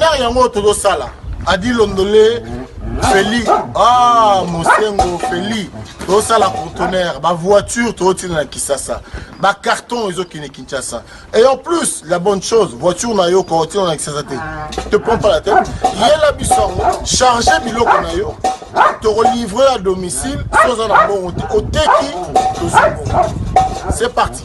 conteneur yango todo sala adi londolé Feli Mosengo Feli todo sala conteneur ba voiture todo tina Kisasa ba carton ils ont qui Kinshasa et en plus la bonne chose voiture na yo ko tina na Kisasa te prends pas la tête yela bisongo charger biloko na yo te relivrer à domicile sans un bon au teki c'est parti.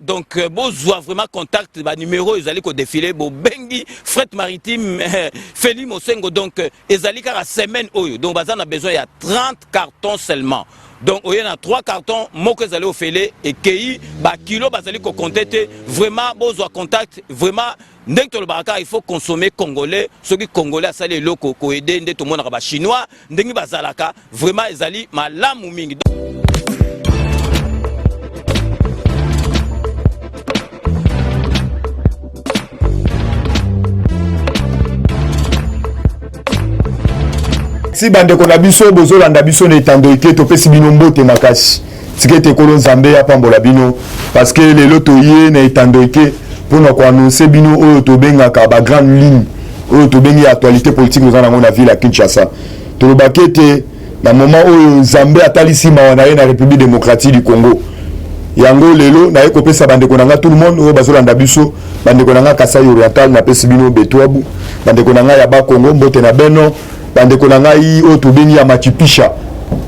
Donc, besoin vraiment contact, numéro, ils allaient défiler, bengi, fret maritime, Feli Mosengo, donc, ils allaient à semaine, donc, on a besoin, il y a 30 cartons seulement. Donc, il y a 3 cartons, moi que vous allez au filet, et qui, kilo, vous allez contacter, vraiment, besoin contact, vraiment, il faut consommer congolais, ceux qui congolais, ça les locaux, qui aident, tout le monde, chinois, vraiment, ils allaient, malam ou mingi. Si bande ko na biso bozo landa biso ne tando ike to pesi bino mbote makasi sikete kolo nzambe ya pambola bino parce que les loto yé ne tando ike pour na ko annoncer bino oyo to benga ka ba grande ligne oyo to bengi actualité politique nous en na ville à Kinshasa to lo bakete na moment oyo nzambe atalisi mawana ye na République démocratique du Congo yango lelo na ko pesa bande ko nanga tout le monde oyo bazo landa biso bande ko nanga Kasai Oriental na pesi bino Betwabu bande ko nanga ya ba Congo mbote na beno bande ko ngai o to beni ya Machipisha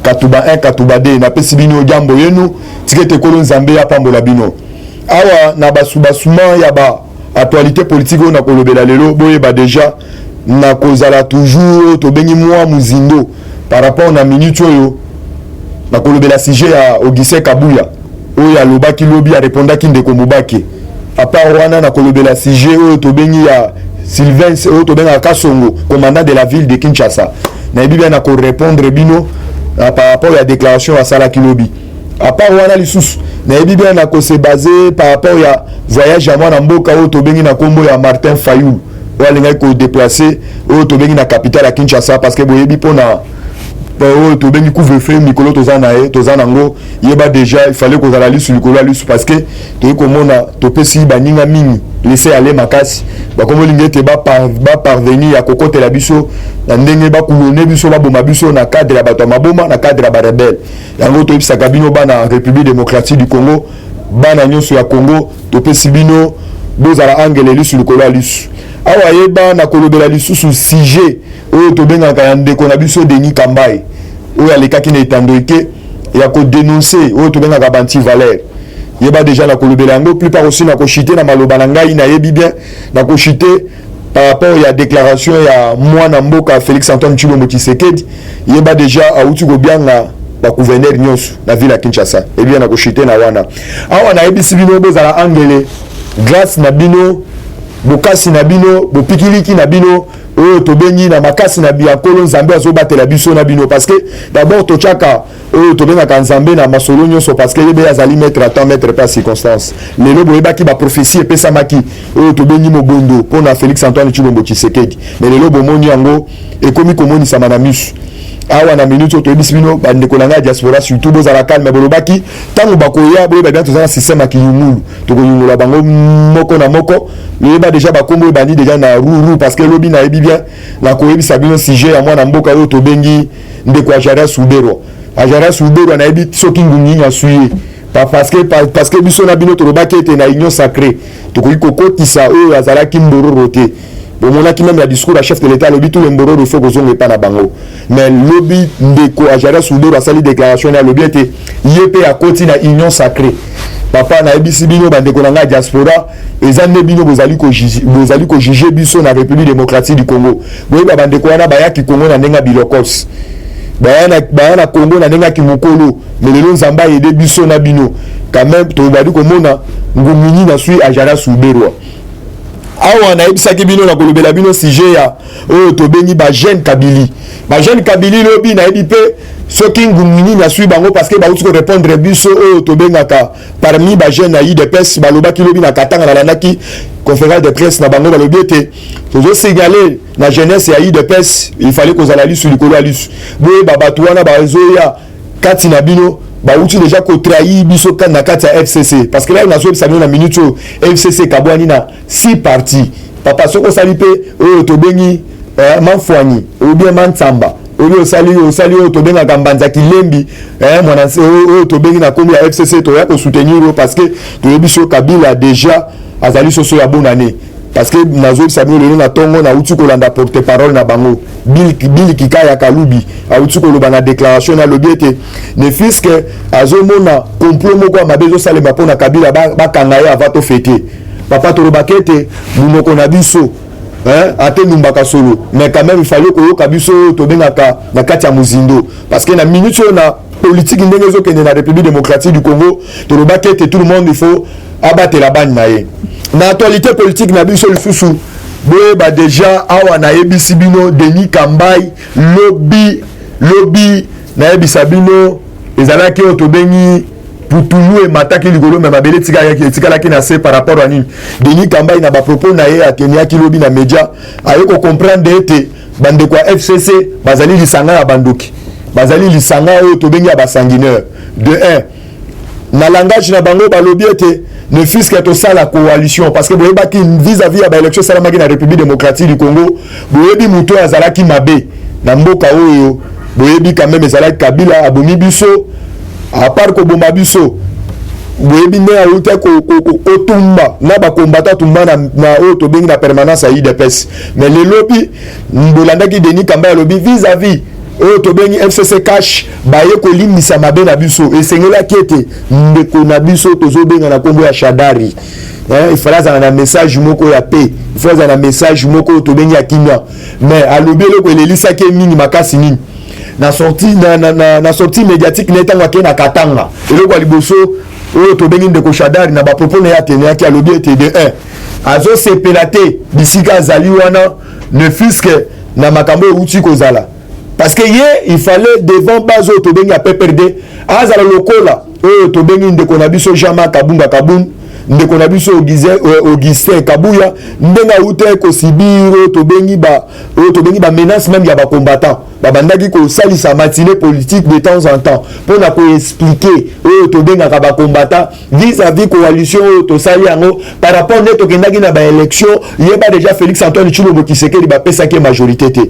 Katuba 1 Katuba 2 na pesi bino jambo yenu tikete kolo nzambe ya pambola bino awa na basuma ya ba actualité politique na kolobela lelo boye ba déjà na kozala toujours to beni moi muzindo par rapport na minute oyo na kolobela sujet ya Augustin Kabuya oyo ya lobaki lobi ya répondaki ndeko Mubake à part wana na kolobela sujet oyo to beni ya Sylvain Otobenga Kasongo, commandant de la ville de Kinshasa. Na bien na ko répondre bino par rapport à la déclaration à Sala Kilobi. À part wana lisusu, na bien na ko se baser par rapport à voyage à mwana mboka Otobengi na kombo ya Martin Fayulu. Olinga ko déplacer Otobengi na capitale à Kinshasa parce que boyebi pona Otobengi couvre-feu Mikolo tozana ngo yeba déjà il fallait qu'on allait sur Mikolo lui parce que to komona to pesi baninga mingi laisser aller makasi ba komo lingete ba parvenir à kokote la biso na ndenge ba kulone biso ba boma biso na cadre ya bato maboma na cadre ya ba rebelle yango to bisa kabino ba na République démocratique du Congo bana nyonso ya Congo to pesi bino bozala angele lisu likolo lisu awa yeba na kolobela lisusu sujet oyo to benga ka ndeko na biso Denis Kambaye oyo alekaki na etando eke ya ko dénoncer oyo to benga ka banti valeur yeba déjà na kolobela ngo plus part aussi na ko chiter na maloba na ngai na yebi bien na ko chiter par rapport ya déclaration ya mwana mboka Félix Antoine Tshilombo Tshisekedi yeba déjà auti ko bianga ba gouverneur nyonso na ville ya Kinshasa et bien na ko chiter na wana awa na yebi sibino bozala angele grâce na bino bokasi na bino bopikiliki na bino oyo tobengi na makasi na biakolo nzambe azobatela biso na bino parce que d'abord tochaka oyo tobengaka nzambe na masolo nyonso parce que yebe azali mettre à temps mettre pas circonstance lelo boyebaki ba prophétie epesamaki oyo tobengi mobondo mpona Félix Antoine Tshilombo Tshisekedi mais lelo bomoni yango ekomi komonisama na misu awa na minute toyebisi bino bandeko na ngai diaspora surtout bozala calme bolobaki ntango bakoya boyeba bien tozala système ya kiyungulu tokoyungula bango moko na moko loyeba déjà bakombo ebandi déjà na ruru parce que lobi nayebi bien na koyebisa bino sujet ya mwana mboka oyo tobengi ndeko Ajaria Souberwa nayebi soki ngungi nyasuye parce que biso na bino tolobaki ete na union sacrée tokoki kokotisa oyo azalaki mbororo te bomonaki même la discours à chef de l'état lobi tout le mbororo il faut kozonga epa na bango mais lobi ndeko Ajaria Souberwa asali déclaration na lobi ete ye mpe akoti na union sacrée papa na ebisi bino bandeko na ngai diaspora eza nde bino bozali ko juger biso na République démocratique du Congo boyeba bandeko wana bayaki Congo na ndenga bilokos bayana Congo na ndenga kimokolo mais lelo nzamba yede biso na bino quand même tobali komona ngumini na sui Ajaria Souberwa awa na ebisaki bino na kolobela bino sujet ya oyo tobengi ba jeune Kabili lobi na ebi pe soki ngumini na sui bango parce que ba uti ko répondre biso oyo tobengaka parmi ba jeune na IDPS balobaki lobi na katanga na landaki conférence de presse na bango balobi ete tozo signaler na jeunesse ya IDPS il fallait qu'on allait sur likolo alisu boye babatu wana ba ezoya kati na bino ba uti déjà ko trahir biso kan na kati ya FCC parce que là na so na minute FCC kabwani na 6 parties papa soko sali pe oyo tobengi manfwani ou bien mansamba oyo osali oyo tobengaka mbanza kilembi mwana oyo tobengi na kombi ya FCC toya ko soutenir parce que toyebi so Kabila déjà azali soso ya bonne année parce que nazo sabino lelo na tongo na uti ko landa porte-parole na bango Bill Kikaya Kalubi a uti ko loba na déclaration na lobiete ne fiske azomona complot moko mabezo salema pona Kabila ba kangaye avato fêter papa to robakete munoko na biso ate numbaka solo mais quand même il fallait koyoka biso tobengaka na kati ya muzindo parce que na minute na politique ndenge ezokende na République démocratique du Congo to robakete tout le monde il faut abattre la banne na ye na actualité politique na biso lisusu boye ba déjà awa na yebisi bino Denis Kambai lobby na yebisa bino ezalaki oyo tobengi Putulu et mataki ligolo mais mabele tikalaki na se par rapport à nini Denis Kambai na ba propos na ye ateniaki lobi na média ayeko comprendre ete bande kwa FCC bazali lisanga ya bandoki bazali lisanga oyo tobengi ya basanguineur de 1 na langage na bango balobi ete ne fils que to sala coalition parce que boyebaki vis-à-vis ya ba élection salamaki na République démocratique du Congo boyebi muto azalaki mabe na mboka oyo boyebi quand même ezalaki Kabila abomi biso à part ko bomba biso boyebi ne a uta ko tumba na ba combattant tumba na oyo tobengi na permanence à IDPS mais le lobby mbolandaki Denis Kambai lobby vis-à-vis oyo tobengi FCC cash baye ko limisa mabe na biso esengelaki ete ndeko na biso tozobenga na kombo ya Shadari il fallait un message moko ya paix il fallait un message moko tobengi ya kimia mais alobi eloko elelisa ke mingi makasi nini na sortie médiatique n'étant que na katanga eloko liboso oyo tobengi ndeko Shadari na ba propos na ya tenaki alobi ete de 1 azo sepelate bisika azali wana ne fiske na makambo uti kozala parce que hier il fallait devant bazo tobengi a PPRD azala lokola oyo tobengi ndeko na biso Jama Kabunga Kabun ndeko na biso Augustin Kabuya ndenga ute ko sibiro tobengi ba menace même ya ba combattant babandaki ko salisa matinée politique de temps en temps pour na ko expliquer tobenga ka ba combattant vis-à-vis coalition to sali yango par rapport neto kendaki na ba élection yeba déjà Félix Antoine Tshilombo Tshisekedi ba pesa ke majorité te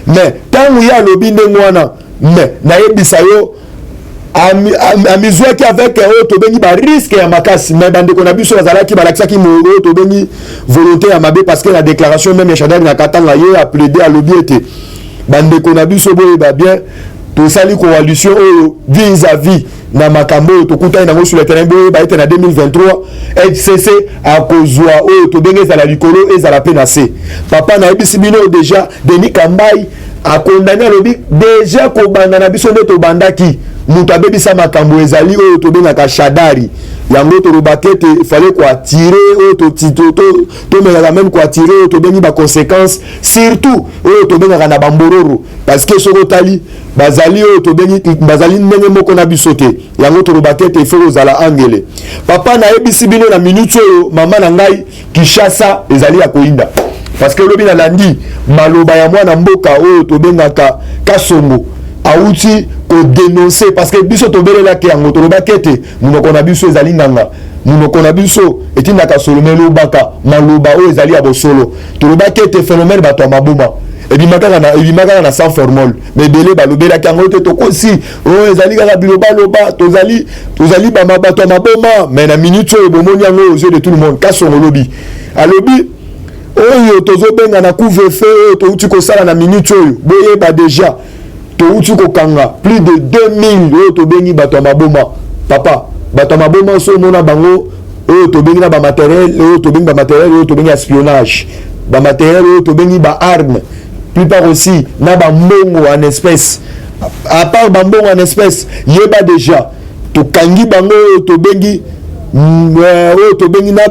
mais tant ya lobi ndengwana mais na yebisa yo amizwaki avec tobengi ba risque ya makasi mais bande ko na biso bazalaki balakisaki mo tobengi volonté ya mabe parce que la déclaration même ya Shadari na katanga ye a plaidé à lobby ete bande ko na biso boye ba bien to sali coalition vis-à-vis na makambo to kutana nango sur le terrain boye ba ete na 2023 FCC a kozwa tobengi za la likolo ezala penase papa na ebisi bino déjà Denis Kambai a condamné lobby déjà ko banda na biso nde to bandaki mutu abebisa makambo ezali oyo tobengaka Shadari yango torobakete il fallait quoi tirer oyo tomekaka même quoi tirer oyo tobengi ba conséquences surtout oyo tobengaka na bambororo parce que soko tali bazali oyo tobengi bazali ndenge moko na biso te yango torobakete il faut ozala angele papa na yebisi bino na minute oyo mama na ngai Kishasa ezali ya koinda parce que lobi na landi maloba ya mwana mboka oyo tobengaka Kasongo auti ko dénoncer parce que biso tobelela ke yango torobakete munoko na biso ezali nganga munoko na biso etindaka solo melo baka maloba o ezali ya bosolo torobakete phénomène bato mabuma ebimaka na sans formule mais belé balobela kango te tokosi o ezali kaka biloba loba tozali ba bato maboma mais na minute o bomoni yango aux yeux de tout le monde Kasongo lobi alobi oyo tozobenga na couvre-feu to uti ko sala na minute oyo boyeba déjà touti kokanga plus de 2000 oyo tobengi bato ya maboma papa bato ya maboma so mona bango oyo tobengi na bamatériel oyo tobengi bamatériel oyo tobengi espionnage bamatériel oyo tobengi baarme plupart aussi na bambongo en espèce à part bambongo en espèce yeba déjà tokangi bango oyo tobengi na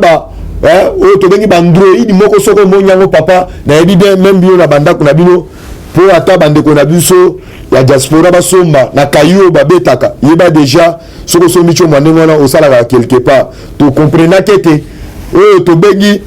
oyo tobengi bandroïde moko soko monyango papa nayebi bien même bino na bandako na bino po ata bandeko na biso ya diaspora basomba na kayo babetaka yeba déjà soko sombi cho mwandengo wana osalaka quelque part to comprenaka te oyo tobengi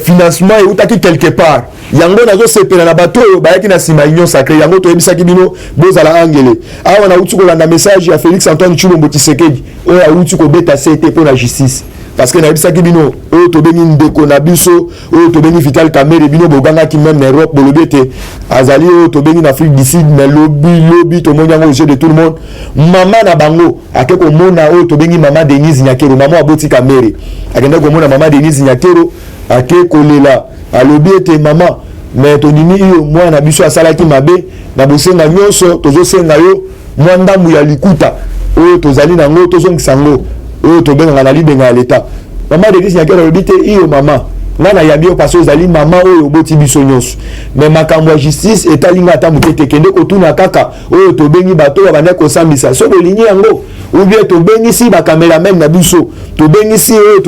financement eutaki quelque part yango nazosepela na bato oyo bayaki na nsima union sacré yango toyebisaki bino bozala angele awa nauti kolanda message ya Félix Antoine Tshilombo Tshisekedi oyo auti kobeta sete mpo na justice parce que nayebisaki bino oyo tobengi ndeko na biso oyo tobengi Vital Kamerhe bino bogangaki même na Europe bolobi ete azali oyo tobengi na Afrique du Sud mais lobi tomoni yango au jeu de tout le monde mama na bango ake komona oyo tobengi mama Denise Nyakero mama aboti Kamerhe akenda komona mama Denise Nyakero ake kolela alobi ete mama mais tondimi iyo mwana biso asalaki mabe na bosenga nyonso tozosenga yo mwa ndambu ya likuta oyo tozali nango tozongisa ngo oyo tobengaka na libenga ya leta mama Denise Nyakero alobi te iyo mama nga na yambi yo parce ozali mama oyo oboti biso nyonso mais makambo ya justice etalinga ata moke te kende kotuna kaka oyo tobengi bato babanda kosambisa soki olingi yango ou bien tobengisi bacameraman na biso tobengisi oyo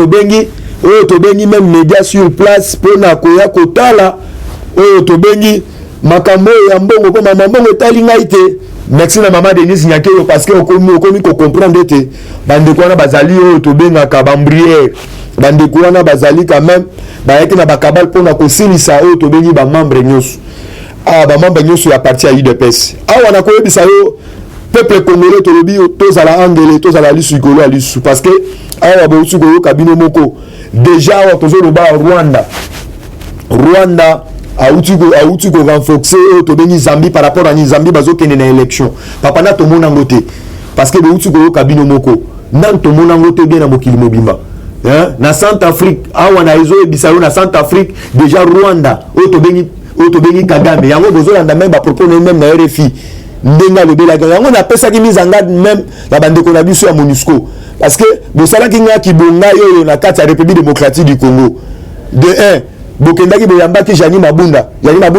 tobengi même média sur place mpona koya kotala oyo tobengi makambo ya mbongo mpo mama mbongo etali ngai te merci na mama Denise Nyakero parce que okomi kocomprendre ete bandeko wana bazali oyo tobengaka bambriere bandeko wana bazali quand même bayaki na bakabale mpona kosilisa oyo tobengi bamembre nyonso bamembre nyonso ya parti ya UDPS awa na koyebisa yo peuple congolais tolobi tozala angele tozala lisu likolo ya lisu parce que awa bouti koyoka bino moko déjà awa tozoloba Rwanda auti ko renforcer tobengi Zambie par rapport à Zambie bazokende na élection papa na tomona ngote parce que bouti koyoka bino moko nan tomona ngote bien na mokili mobimba na Centrafrique awa na ezo ebisalo na Centrafrique déjà Rwanda tobengi Kagame yango bozolanda même ba propos même na RFI ndenga lobelaka yango na pesaki mise en garde même la bandeko na biso ya MONUSCO parce que bosalaki nga kibonga yoyo na kati ya République démocratique du Congo de 1 bokendaki boyambaki Jani Mabunda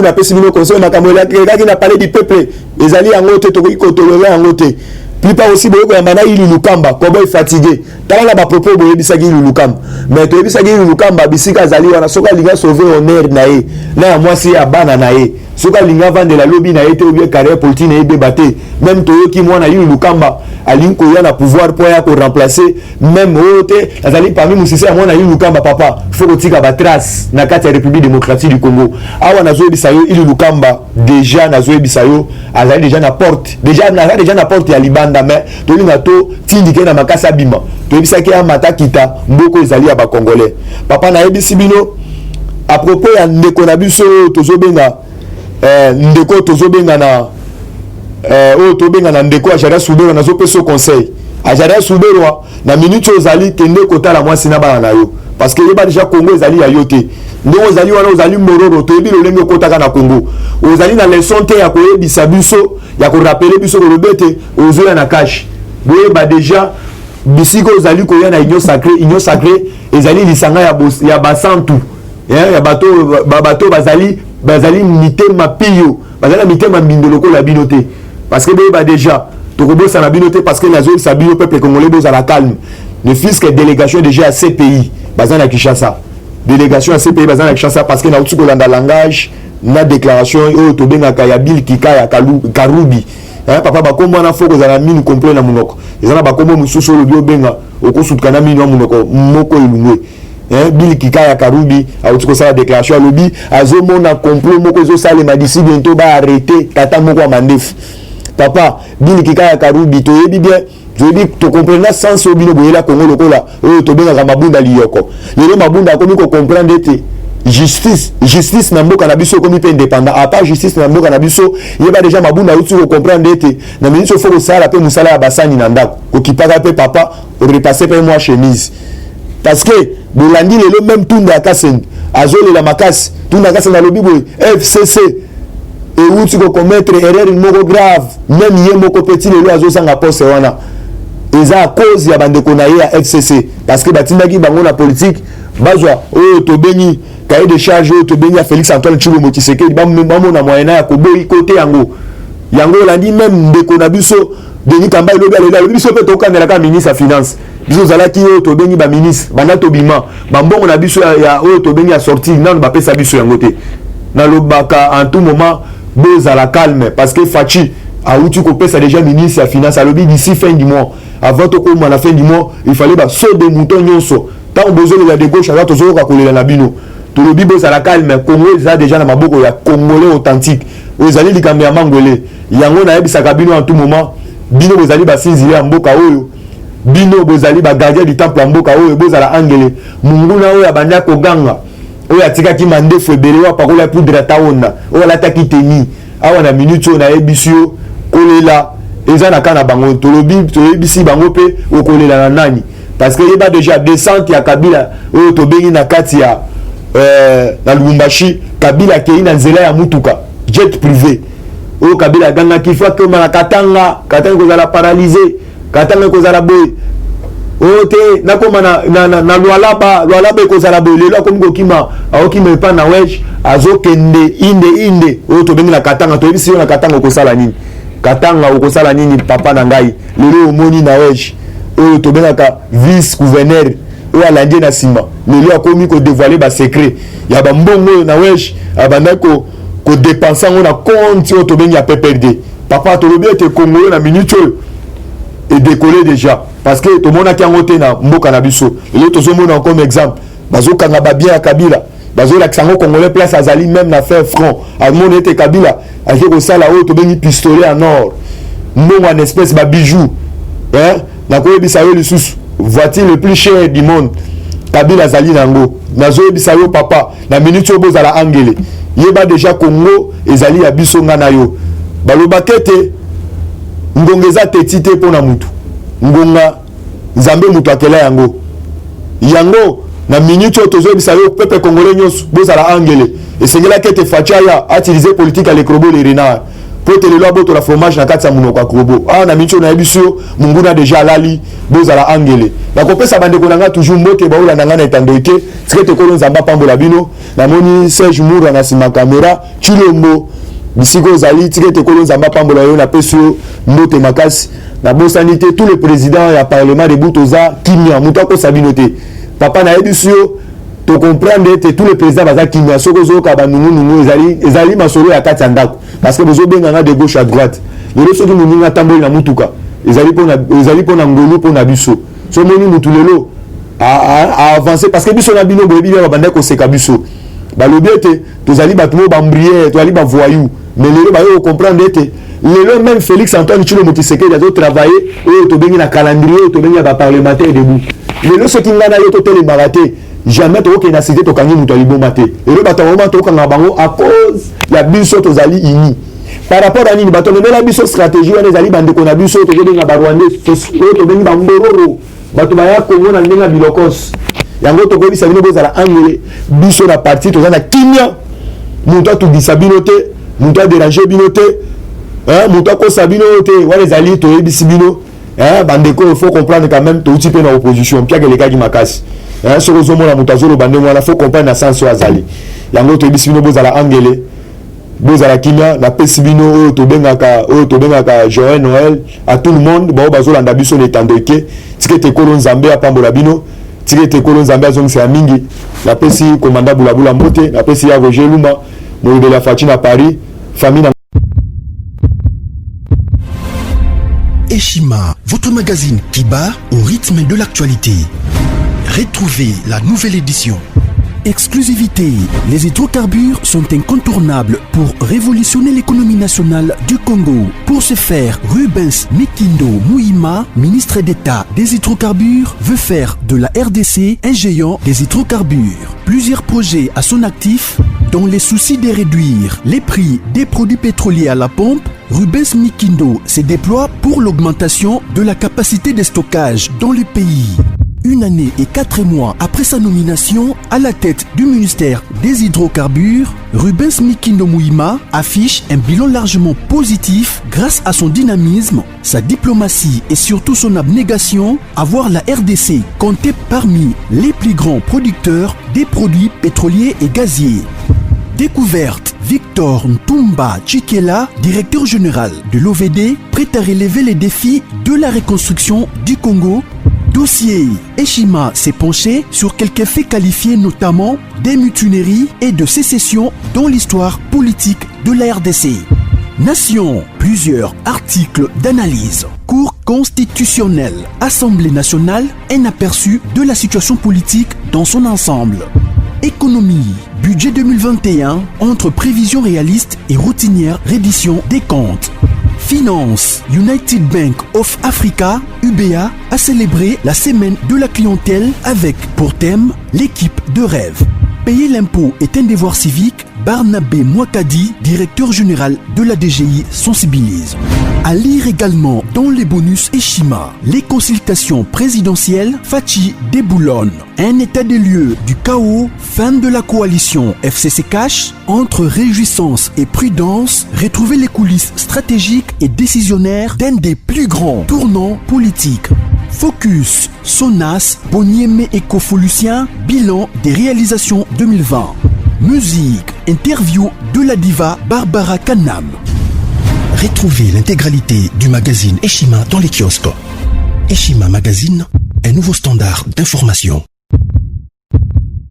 apesi bino conseil makambo elaki na palais du peuple ezali yango te tokoki kotolera yango te plupart aussi boye koyamba na Ili Lukamba koboy fatigué tala na bapropos boyebisaki Ili Lukamba mais toyebisaki Ili Lukamba bisika azali wana soki alinga sauver honneur na ye na ya mwasi ya bana na ye soki alinga vandela lobi na ye te obie carrière politique na ye beba te même toyoki mwana Ili Lukamba alingi koya na pouvoir mpo ya koremplacer même oyo te azali parmi mosise ya mwana Ili Lukamba papa faut kotika batrace na kati ya République démocratique du Congo awa nazoyebisa yo Ili Lukamba déjà nazoyebisa yo azali déjà na porte déjà na porte ya libanda mais tolinga to tindike na makasi abima toyebisaki amata kita mboko ezali ya bacongolais papa nayebisi bino à propos ya ndeko na biso tozobenga ndeko tozobenga na oyo tobenga na ndeko Ajaria Souberwa nazopesa conseil Ajaria Souberwa na minute ozali kende kotala mwasi na bana na yo parce que yeba déjà Congo ezali ya yo te ndenge ozali wana ozali mororo toyebi lolenge okotaka na Congo ozali na leçon te ya koyebisa biso ya korapele biso kolobi ete ozoya na kashi boyeba déjà bisika ozali koya na union sacré ezali lisanga ya basantu ya bato bazali mitema piyo bazali mitema mbindo lokola bino te parce que boyeba déjà tokobosa na bino te parce que nazoyebisa bino peuple congolais bozala calme ne fils que délégation déjà à ces pays baza na Kinshasa délégation à ces pays baza na Kinshasa parce que na uti kolanda langage na déclaration oyo tobengaka ya Bill Kika ya Karubi papa bakombo wana foko kozala mini complet na munoko eza na bakombo mosusu olobi obenga okosutuka na mini wa munoko moko elungwe Bill Kika ya Karubi auti kosala déclaration alobi azomona complot moko ezosalema d'ici bientôt baarrêté tata moko ya mandefu papa Bill Kika ya Karubi toyebi bien toyebi tocomprendre sens oyo bino boyela Congo lokola oyo tobengaka mabunda liyoko lelo mabunda akomi kocomprendre ete justice na mboka na biso komi pe indépendant à part justice na mboka na biso yeba déjà mabunda uti ko comprendre ete na ministre faut sala pe musala ya basani na ndako kokipaka pe papa repasser pe moi chemise parce que bolandi lelo même tunda kasen azole la makasi tunda kasen na lobi boy FCC et uti ko commettre erreur moko grave même ye moko petit lelo azosanga poste wana eza à cause ya bandeko na ye ya FCC parce que batindaki bango na politique bazwa oyo tobengi cahier de charge oyo tobengi ya Félix Antoine Tshilombo Tshisekedi bamona moyena ya koboyi kote yango olandi même ndeko na biso Denis Kamba elobi biso mpe tokandelaka ministre ya finance biso zalaki oyo tobengi ba ministre banda tobima bambongo na biso ya oyo tobengi ya sortir nanu bapesa biso yango te nalobaka en tout moment bozala calme parce que Fachi auti kopesa déjà ministre ya finance alobi d'ici fin du mois avant tokoma la fin du mois il fallait ba saut de mouton nyonso tant besoin de gauche à droite tozoka kolela na bino tolobi bozala calme Congo eza déjà na maboko ya congolais authentique ozali likambo ya mangolé yango na yebisaka bino en tout moment bino bozali basinzili ya mboka oyo bino bozali ba gardien du temple ya mboka oyo bozala angele munguna oyo abanda koganga oyo atikaki mandefu ebele oyo apakola poudre ata onda oyo alataki teni awa na minute oyo nayebisi yo kolela eza na kana bango tolobi toyebisi bango mpe okolela na nani parce que yeba déjà descente ya Kabila oyo tobengi na kati ya na Lubumbashi Kabila kei na nzela ya mutuka jet privé oyo Kabila gangaki fa koma na Katanga kozala paralysé Katanga kozala boy ote nakoma na Lualaba kozala boy lelo akomi kokima aokima epa na wesh azokende inde oyo tobengi na Katanga toyebisi yo na Katanga okosala nini Katanga okosala nini papa na ngai lelo omoni na wesh oyo tobengaka vice gouverneur oyo alandi na nsima lelo akomi kodévoiler basekret ya bambongo oyo na wesh abanda kodepense yango na compte oyo tobengi ya PPRD papa tolobi ete Congo oyo na minute oyo edécollé déjà parce que tomonaki yango te na mboka na biso lelo tozomona comme exemple bazokanga babien ya Kabila bazolakisa yango congolais place azali même na faire front amoni ete Kabila alaki kosala oyo tobengi pistolet en or mbongo en espèce babijou nakoyebisa yo lisusu voiture le plus cher du monde Kabila azali nango nazoyebisa yo papa na minute oyo bozala angele yeba déjà Congo ezali ya biso nga na yo balobaka ete ngonga eza teti te mpo na mutu ngonga nzambe mutu akela yango na minute oyo tozoyebisa yo pepe congolais nyonso bozala angele esengelaki ete Fachi aya atilize politique ya lekrobo le renard po ete lelo abotola fromage na kati ya monoko ya krobo na minute oyo nayebi yo munguna déjà alali bozala angele nakopesa bandeko na nga toujours mbote baolanda nga na etando eke tika ete kolo nzambe apambola bino namoni Serge Moura na nsima kamera Chilombo bisika ozali tika ete kolo nzambe apambola yo napesi yo mbote makasi nabosani te tous les présidents ya parlement de butu oza kimia moto akosa bino te papa nayebi yo to comprendre ete tous les présidents baza kimia soki ozoyoka banungunungu ezali masolo ya kati ya ndako parce que bozobenganga de gauche à droite lelo soki moninga atamboli na mutuka ezali mpona ngolu mpona biso so moni mutu lelo aavancé parce que biso na bino boyebi bia babanda koseka biso balobi ete tozali bato mo bambriere tozali bavoyou mais lelo bayo comprendre ete lelo même Félix Antoine Tshilombo Tshisekedi azotravaille oyo tobengi na calendrier oyo tobengi ya baparlementaire debout lelo soki nga na yo totelemaka te jamais tokokende na cité tokangi moto aliboma te lelo bato vraiment tokanga bango à cause ya biso tozali ini par rapport à nini bato memela biso stratégie wana ezali bandeko na biso tozobenga barwandais oyo tobengi bambororo bato baya Congo na ndenge ya bilokos yango tokoyebisa bino bozala angele biso na parti toza na kimia moto atudisa bino te moto adérange bino te moto akosa bino te wana ezali toyebisi bino bandeko il faut comprendre quand même touti mpe na opposition piaka elekaki makasi soki ozomona moto azoloba ndenge wana faut comprendre na sens oyo azali yango toyebisi bino bozala angele bozala kimia napesi bino oyo tobengaka joyeux Noël à tout le monde bao bazolanda biso na etando eke tika ete ekolo nzambe apambola bino tika ete ekolo nzambe azongisa ya mingi napesi komanda bulabula mbote napesi ya Roger Lumba moyebeli ya Fachi na Paris famille. Eshima, votre magazine qui bat au rythme de l'actualité. Retrouvez la nouvelle édition. Exclusivité, les hydrocarbures sont incontournables pour révolutionner l'économie nationale du Congo. Pour ce faire, Rubens Mikindo Mouima, ministre d'État des hydrocarbures, veut faire de la RDC un géant des hydrocarbures. Plusieurs projets à son actif, dont les soucis de réduire les prix des produits pétroliers à la pompe, Rubens Mikindo se déploie pour l'augmentation de la capacité de stockage dans le pays. Une année et 4 mois après sa nomination à la tête du ministère des hydrocarbures, Rubens Mikindo Mouima affiche un bilan largement positif grâce à son dynamisme, sa diplomatie et surtout son abnégation à voir la RDC compter parmi les plus grands producteurs des produits pétroliers et gaziers. Découverte, Victor Ntumba Chikela, directeur général de l'OVD, prêt à relever les défis de la reconstruction du Congo Dossier. Eshima s'est penché sur quelques faits qualifiés notamment des mutineries et de sécession dans l'histoire politique de la RDC. Nation. Plusieurs articles d'analyse. Cour constitutionnelle. Assemblée nationale. Un aperçu de la situation politique dans son ensemble. Économie. Budget 2021 entre prévisions réalistes et routinières reddition des comptes. Finance. United Bank of Africa, UBA, a célébré la semaine de la clientèle avec pour thème l'équipe de rêve. Payer l'impôt est un devoir civique. Barnabé Mouakadi, directeur général de la DGI, sensibilise. À lire également dans les bonus Eshima, les consultations présidentielles, Fachi déboulonne. Un état des lieux du chaos, fin de la coalition FCC Cash, entre réjouissance et prudence, retrouver les coulisses stratégiques et décisionnaires d'un des plus grands tournants politiques. Focus, Sonas, Boniemé et Kofolusien, bilan des réalisations 2020. Musique, interview de la diva Barbara Kanam. Retrouvez l'intégralité du magazine Eshima dans les kiosques. Eshima Magazine, un nouveau standard d'information.